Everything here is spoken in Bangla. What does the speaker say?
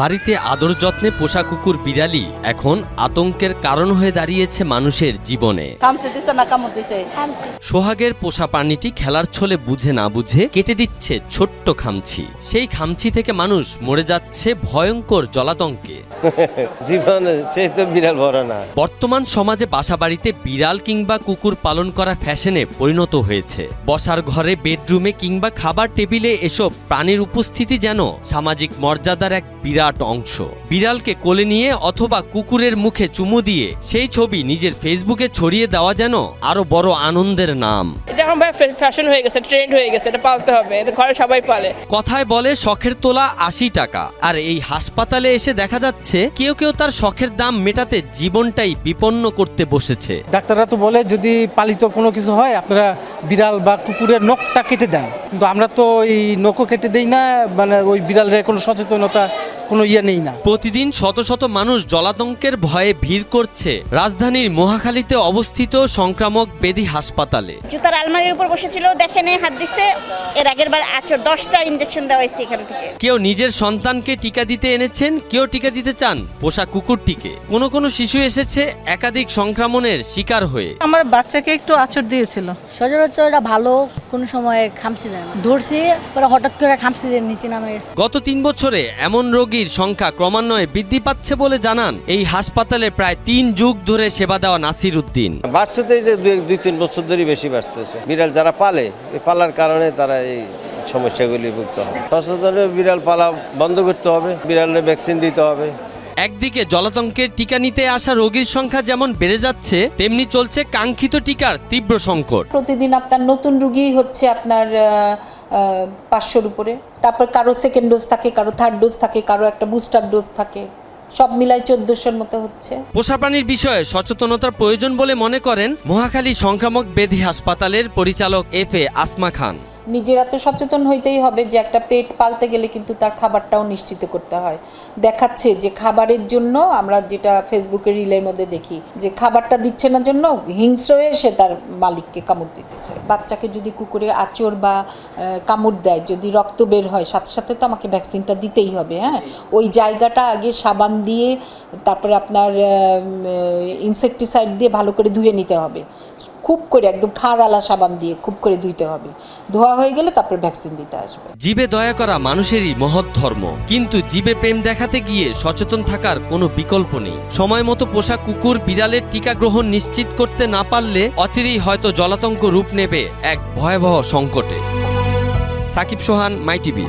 বাড়িতে আদর যত্নে পোষা কুকুর বিড়ালি এখন আতঙ্কের কারণ হয়ে দাঁড়িয়েছে মানুষের জীবনে। সোহাগের পোষা প্রাণীটি খেলার ছলে বুঝে না বুঝে কেটে দিচ্ছে ছোট্ট খামচি। সেই খামচি থেকে মানুষ মরে যাচ্ছে ভয়ঙ্কর জলাতঙ্কে। জীবনে সেই তো বিড়াল বড় না। বর্তমান সমাজে বাসাবাড়িতে বিড়াল কিংবা কুকুর পালন করা ফ্যাশনে পরিণত হয়েছে। বসার ঘরে, বেডরুমে কিংবা খাবার টেবিলে এসব প্রাণীর উপস্থিতি যেন সামাজিক মর্যাদার এক বিরাট অংশ। বিড়ালকে কোলে নিয়ে অথবা কুকুরের মুখে চুমু দিয়ে সেই ছবি নিজের ফেসবুকে ছড়িয়ে দেওয়া যেন আরো বড় আনন্দের নাম। এটা এখন ভাই ফ্যাশন হয়ে গেছে, ট্রেন্ড হয়ে গেছে, এটা পালতে হবে, এটা ঘরে সবাই পালে। কথায় বলে শখের তোলা ৮০ টাকা, আর এই হাসপাতালে এসে দেখা যাচ্ছে কেউ কেউ তার শখের দাম মেটাতে জীবনটাই বিপন্ন করতে বসেছে। ডাক্তাররা তো বলে যদি পালিত কোনো কিছু হয় আপনারা বিড়াল বা কুকুরের নখটা কেটে দেন, কিন্তু আমরা তো এই নখও কেটে দেই না, মানে ওই বিড়ালের কোনো সচেতনতা কোনো নেই না। প্রতিদিন শত শত মানুষ জলাতঙ্কের ভয়ে ভিড় করছে রাজধানীর মহাখালীতে অবস্থিত সংক্রামক ব্যাধি হাসপাতালে। জুতার আলমারির উপর বসেছিল, দেখে নেই, হাত দিছে, এর আগের বার 10টা ইনজেকশন দেওয়া হয়েছে এখান থেকে। কেউ নিজের সন্তানকে টিকা দিতে এনেছেন, কেউ টিকা দিতে চান পোষা কুকুরটিকে। কোনো শিশু এসেছে একাধিক সংক্রমণের শিকার হয়ে। আমার বাচ্চাকে একটু আঁচড় দিয়েছিল। সচরাচর এটা ভালো, কোনো সময় খামচি দেয় না। ধরছি পরে হঠাৎ করে খামচি দিয়ে নিচে নামে গেছে। গত ৩ বছরে এমন রোগীর সংখ্যা ক্রমান্বয়ে বৃদ্ধি পাচ্ছে বলে জানান এই হাসপাতালে প্রায় ৩ যুগ ধরে সেবা দেওয়া নাসির উদ্দিন। বাড়ছে তো এই যে ২-৩ বছর ধরেই বেশি বাড়তেছে। বিড়াল যারা পালে, এই পালার কারণে তারা এই সমস্যাগুলি ভুগতে হবে। সচেতন বিড়াল পালা বন্ধ করতে হবে, বিড়ালের ভ্যাকসিন দিতে হবে। একদিকে জলাতঙ্কের টিকা নিতে আসা রোগীর সংখ্যা যেমন বেড়ে যাচ্ছে, তেমনি চলছে কাঙ্ক্ষিত টিকার তীব্র সংকট। প্রতিদিন আপনার নতুন রোগী হচ্ছে আপনার ৫০০-র উপরে। তারপর কারো সেকেন্ড ডোজ থাকে, কারো থার্ড ডোজ থাকে, কারো একটা বুস্টার ডোজ থাকে, সব মিলাই ১৪০০-র মতো হচ্ছে। পোষা প্রাণীর বিষয়ে সচেতনতার প্রয়োজন বলে মনে করেন মহাখালী সংক্রামক ব্যাধি হাসপাতালের পরিচালক FA আসমা খান। নিজেরা তো সচেতন হইতেই হবে যে একটা পেট পালতে গেলে কিন্তু তার খাবারটাও নিশ্চিত করতে হয়। দেখাচ্ছে যে খাবারের জন্য, আমরা যেটা ফেসবুকের রিলের মধ্যে দেখি যে খাবারটা দিচ্ছে না জন্য হিংস্র হয়ে সে তার মালিককে কামড় দিতেছে। বাচ্চাকে যদি কুকুরে আঁচড় বা কামড় দেয়, যদি রক্ত বের হয়, সাথে সাথে তো আমাকে ভ্যাকসিনটা দিতেই হবে। হ্যাঁ, ওই জায়গাটা আগে সাবান দিয়ে, তারপরে আপনার ইনসেকটিসাইড দিয়ে ভালো করে ধুয়ে নিতে হবে, খুব করে একদম খাড়ালা সাবান দিয়ে খুব করে ধুইতে হবে। ধোয়া হয়ে গেলে তারপর ভ্যাকসিন দিতে আসবে। জীবে দয়া করা মানুষেরই মহৎ ধর্ম, কিন্তু জীবে প্রেম দেখাতে গিয়ে সচেতন থাকার কোনো বিকল্প নেই। সময় মতো পোষা কুকুর বিড়ালের টিকা গ্রহণ নিশ্চিত করতে না পারলে অচিরেই হয়তো জলাতঙ্ক রূপ নেবে এক ভয়াবহ সংকটে। সাকিব সোহান, মাই টিভি।